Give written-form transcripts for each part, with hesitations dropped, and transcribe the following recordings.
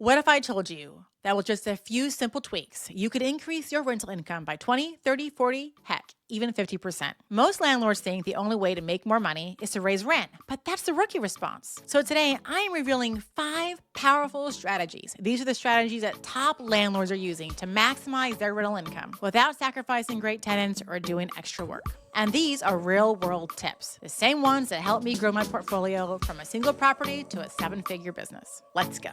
What if I told you that with just a few simple tweaks, you could increase your rental income by 20, 30, 40, heck, even 50%? Most landlords think the only way to make more money is to raise rent, but that's the rookie response. So today, I am revealing 5 powerful strategies. These are the strategies that top landlords are using to maximize their rental income without sacrificing great tenants or doing extra work. And these are real-world tips, the same ones that helped me grow my portfolio from a single property to a 7-figure business. Let's go.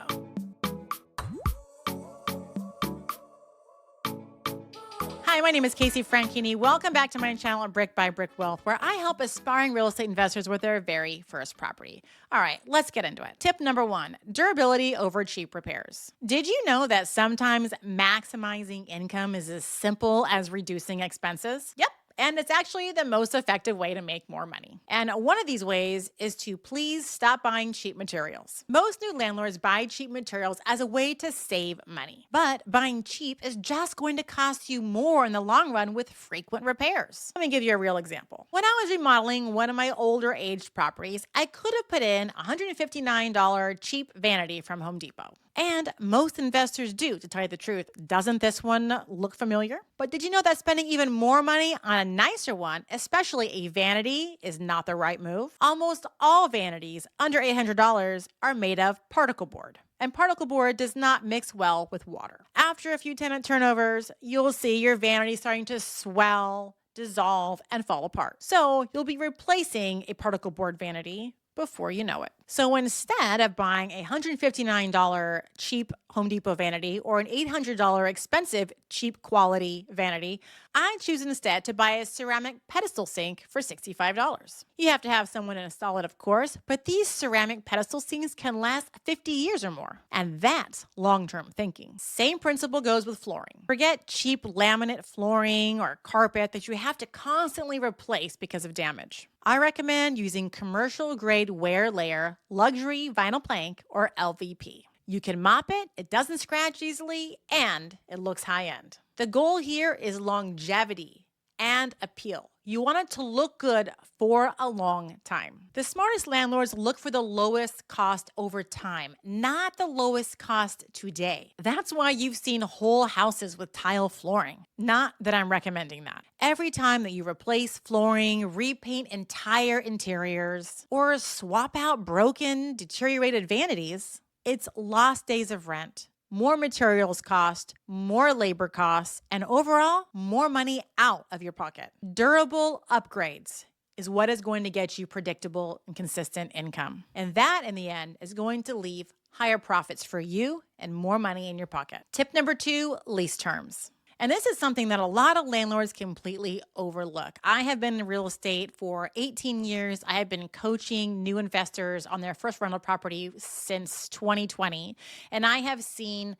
Hi, my name is Casey Franchini. Welcome back to my channel, Brick by Brick Wealth, where I help aspiring real estate investors with their very first property. All right, let's get into it. Tip number 1, durability over cheap repairs. Did you know that sometimes maximizing income is as simple as reducing expenses? Yep. And it's actually the most effective way to make more money. And one of these ways is to please stop buying cheap materials. Most new landlords buy cheap materials as a way to save money. But buying cheap is just going to cost you more in the long run with frequent repairs. Let me give you a real example. When I was remodeling one of my older aged properties, I could have put in a $159 cheap vanity from Home Depot. And most investors do, to tell you the truth. Doesn't this one look familiar? But did you know that spending even more money on a nicer one, especially a vanity, is not the right move? Almost all vanities under $800 are made of particle board. And particle board does not mix well with water. After a few tenant turnovers, you'll see your vanity starting to swell, dissolve, and fall apart. So you'll be replacing a particle board vanity before you know it. So instead of buying a $159 cheap Home Depot vanity or an $800 expensive cheap quality vanity, I choose instead to buy a ceramic pedestal sink for $65. You have to have someone install it, of course, but these ceramic pedestal sinks can last 50 years or more. And that's long-term thinking. Same principle goes with flooring. Forget cheap laminate flooring or carpet that you have to constantly replace because of damage. I recommend using commercial grade wear layer luxury vinyl plank or LVP. You can mop it, it doesn't scratch easily, and it looks high-end. The goal here is longevity and appeal. You want it to look good for a long time. The smartest landlords look for the lowest cost over time, not the lowest cost today. That's why you've seen whole houses with tile flooring. Not that I'm recommending that. Every time that you replace flooring, repaint entire interiors, or swap out broken, deteriorated vanities, it's lost days of rent, more materials cost, more labor costs, and overall, more money out of your pocket. Durable upgrades is what is going to get you predictable and consistent income. And that, in the end, is going to leave higher profits for you and more money in your pocket. Tip number 2, lease terms. And this is something that a lot of landlords completely overlook. I have been in real estate for 18 years. I have been coaching new investors on their first rental property since 2020. And I have seen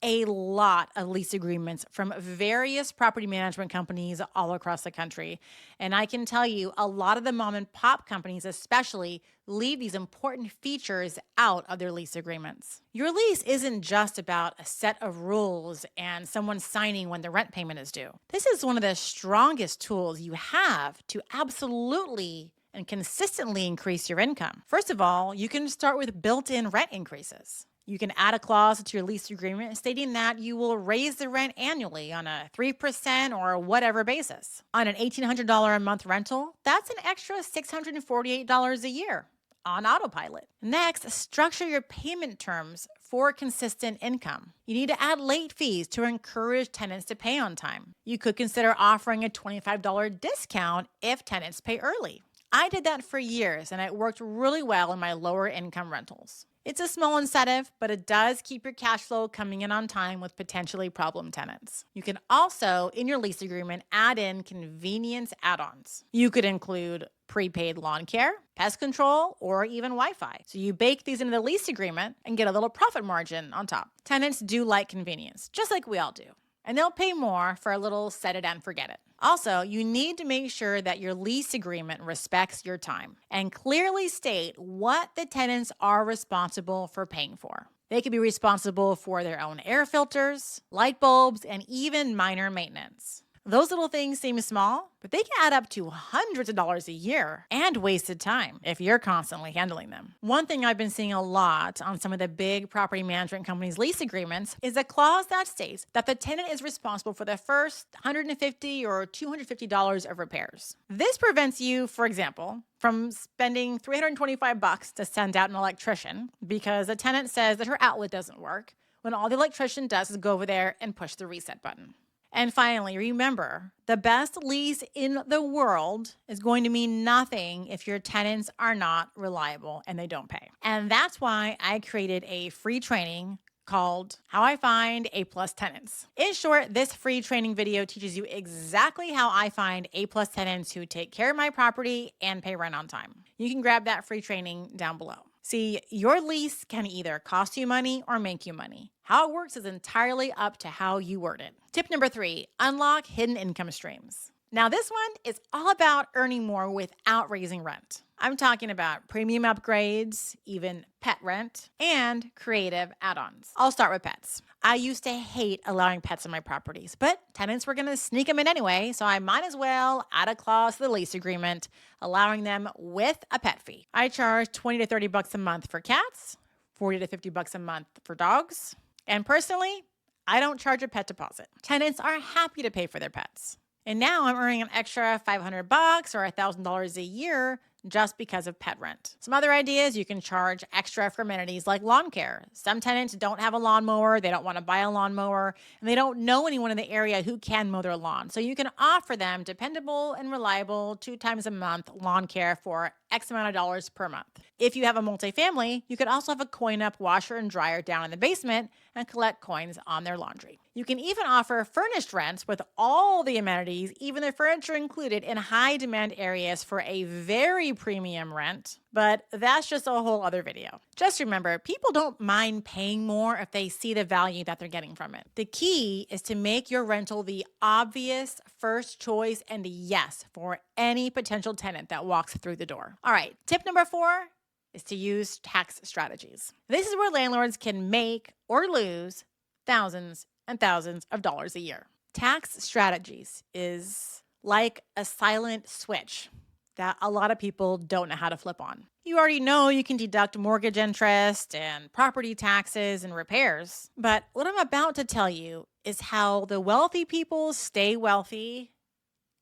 a lot of lease agreements from various property management companies all across the country. And I can tell you, a lot of the mom and pop companies especially leave these important features out of their lease agreements. Your lease isn't just about a set of rules and someone signing when the rent payment is due. This is one of the strongest tools you have to absolutely and consistently increase your income. First of all, you can start with built-in rent increases. You can add a clause to your lease agreement stating that you will raise the rent annually on a 3% or whatever basis. On an $1,800 a month rental, that's an extra $648 a year on autopilot. Next, structure your payment terms for consistent income. You need to add late fees to encourage tenants to pay on time. You could consider offering a $25 discount if tenants pay early. I did that for years, and it worked really well in my lower income rentals. It's a small incentive, but it does keep your cash flow coming in on time with potentially problem tenants. You can also, in your lease agreement, add in convenience add-ons. You could include prepaid lawn care, pest control, or even Wi-Fi. So you bake these into the lease agreement and get a little profit margin on top. Tenants do like convenience, just like we all do. And they'll pay more for a little set it and forget it. Also, you need to make sure that your lease agreement respects your time and clearly state what the tenants are responsible for paying for. They could be responsible for their own air filters, light bulbs, and even minor maintenance. Those little things seem small, but they can add up to hundreds of dollars a year and wasted time if you're constantly handling them. One thing I've been seeing a lot on some of the big property management companies' lease agreements is a clause that states that the tenant is responsible for the first $150 or $250 of repairs. This prevents you, for example, from spending $325 to send out an electrician because the tenant says that her outlet doesn't work, when all the electrician does is go over there and push the reset button. And finally, remember, the best lease in the world is going to mean nothing if your tenants are not reliable and they don't pay. And that's why I created a free training called How I Find A+ Tenants. In short, this free training video teaches you exactly how I find A+ tenants who take care of my property and pay rent on time. You can grab that free training down below. See, your lease can either cost you money or make you money. How it works is entirely up to how you word it. Tip number 3, unlock hidden income streams. Now, this one is all about earning more without raising rent. I'm talking about premium upgrades, even pet rent, and creative add-ons. I'll start with pets. I used to hate allowing pets in my properties, but tenants were going to sneak them in anyway, so I might as well add a clause to the lease agreement, allowing them with a pet fee. I charge $20 to $30 a month for cats, $40 to $50 a month for dogs, and personally, I don't charge a pet deposit. Tenants are happy to pay for their pets. And now I'm earning an extra $500 or $1,000 a year just because of pet rent. Some other ideas, you can charge extra for amenities like lawn care. Some tenants don't have a lawnmower, they don't want to buy a lawnmower, and they don't know anyone in the area who can mow their lawn. So you can offer them dependable and reliable 2 times a month lawn care for X amount of dollars per month. If you have a multifamily, you could also have a coin-up washer and dryer down in the basement and collect coins on their laundry. You can even offer furnished rents with all the amenities, even the furniture included, in high-demand areas for a very premium rent, but that's just a whole other video. Just remember, people don't mind paying more if they see the value that they're getting from it. The key is to make your rental the obvious first choice and yes for any potential tenant that walks through the door. All right, tip number 4 is to use tax strategies. This is where landlords can make or lose thousands and thousands of dollars a year. Tax strategies is like a silent switch that a lot of people don't know how to flip on. You already know you can deduct mortgage interest and property taxes and repairs, but what I'm about to tell you is how the wealthy people stay wealthy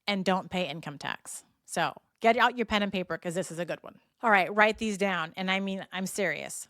and don't pay income tax. So get out your pen and paper because this is a good one. All right, write these down. And I mean, I'm serious.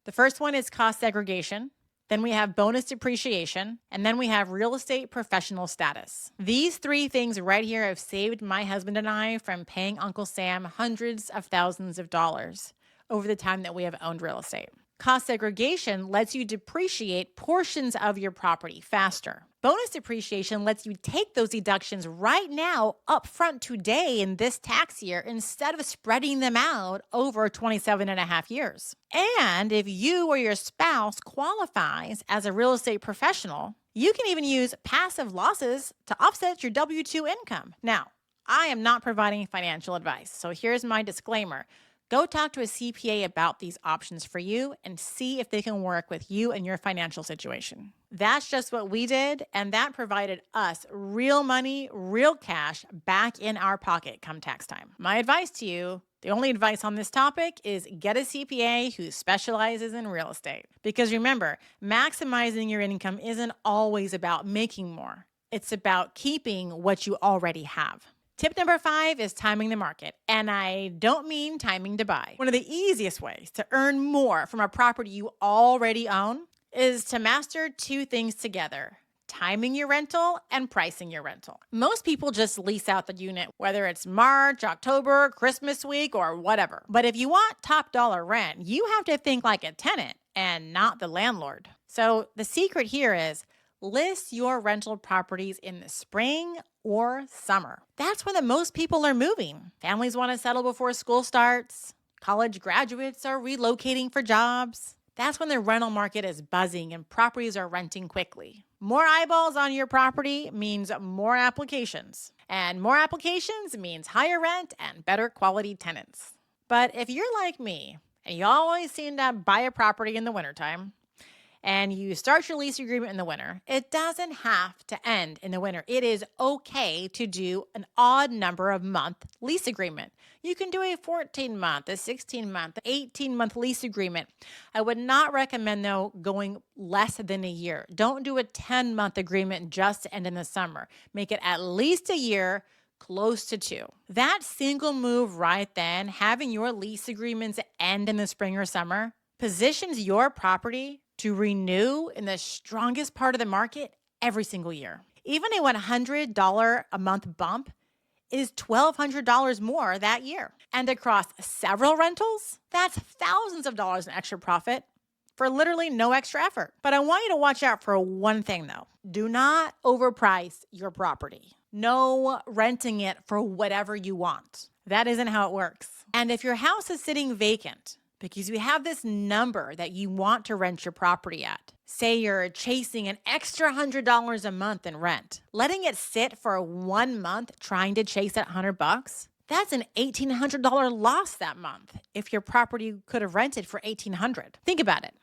The first one is cost segregation. Then we have bonus depreciation, and then we have real estate professional status. These 3 things right here have saved my husband and I from paying Uncle Sam hundreds of thousands of dollars over the time that we have owned real estate. Cost segregation lets you depreciate portions of your property faster. Bonus depreciation lets you take those deductions right now up front today in this tax year instead of spreading them out over 27 and a half years. And if you or your spouse qualifies as a real estate professional, you can even use passive losses to offset your W-2 income. Now, I am not providing financial advice, so here's my disclaimer. Go talk to a CPA about these options for you and see if they can work with you and your financial situation. That's just what we did, and that provided us real money, real cash back in our pocket come tax time. My advice to you, the only advice on this topic, is get a CPA who specializes in real estate. Because remember, maximizing your income isn't always about making more. It's about keeping what you already have. Tip number 5 is timing the market, and I don't mean timing to buy. One of the easiest ways to earn more from a property you already own is to master 2 things together: timing your rental and pricing your rental. Most people just lease out the unit, whether it's March, October, Christmas week, or whatever. But if you want top dollar rent, you have to think like a tenant and not the landlord. So the secret here is list your rental properties in the spring or summer. That's when the most people are moving. Families want to settle before school starts. College graduates are relocating for jobs. That's when the rental market is buzzing and properties are renting quickly. More eyeballs on your property means more applications. And more applications means higher rent and better quality tenants. But if you're like me and you always seem to buy a property in the wintertime, and you start your lease agreement in the winter, it doesn't have to end in the winter. It is okay to do an odd number of month lease agreement. You can do a 14-month, a 16-month, 18-month lease agreement. I would not recommend, though, going less than a year. Don't do a 10-month agreement just to end in the summer. Make it at least a year, close to 2. That single move right then, having your lease agreements end in the spring or summer, positions your property to renew in the strongest part of the market every single year. Even a $100 a month bump is $1,200 more that year. And across several rentals, that's thousands of dollars in extra profit for literally no extra effort. But I want you to watch out for one thing, though. Do not overprice your property. No renting it for whatever you want. That isn't how it works. And if your house is sitting vacant because you have this number that you want to rent your property at, say you're chasing an extra $100 a month in rent, letting it sit for 1 month trying to chase that $100, that's an $1,800 loss that month if your property could have rented for $1,800. Think about it.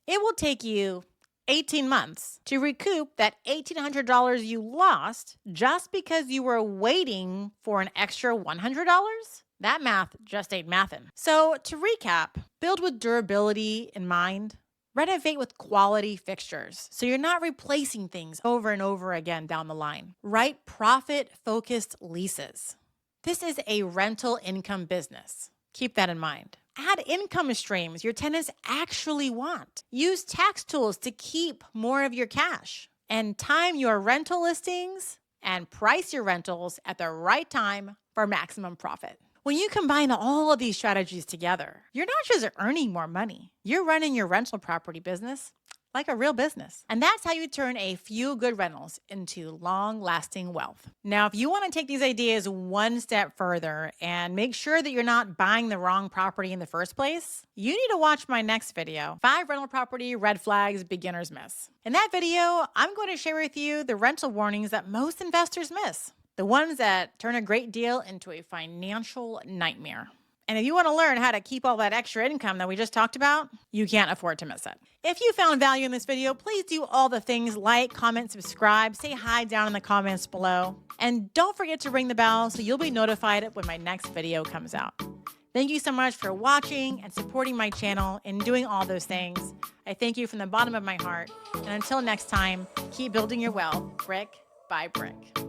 It will take you 18 months to recoup that $1,800 you lost just because you were waiting for an extra $100? That math just ain't mathin'. So to recap, build with durability in mind. Renovate with quality fixtures so you're not replacing things over and over again down the line. Write profit-focused leases. This is a rental income business. Keep that in mind. Add income streams your tenants actually want. Use tax tools to keep more of your cash. And time your rental listings and price your rentals at the right time for maximum profit. When you combine all of these strategies together, you're not just earning more money. You're running your rental property business like a real business. And that's how you turn a few good rentals into long-lasting wealth. Now, if you want to take these ideas one step further and make sure that you're not buying the wrong property in the first place, you need to watch my next video, 5 rental property red flags beginners miss. In that video, I'm going to share with you the rental warnings that most investors miss, the ones that turn a great deal into a financial nightmare. And if you want to learn how to keep all that extra income that we just talked about, you can't afford to miss it. If you found value in this video, please do all the things like, comment, subscribe, say hi down in the comments below. And don't forget to ring the bell so you'll be notified when my next video comes out. Thank you so much for watching and supporting my channel and doing all those things. I thank you from the bottom of my heart. And until next time, keep building your wealth brick by brick.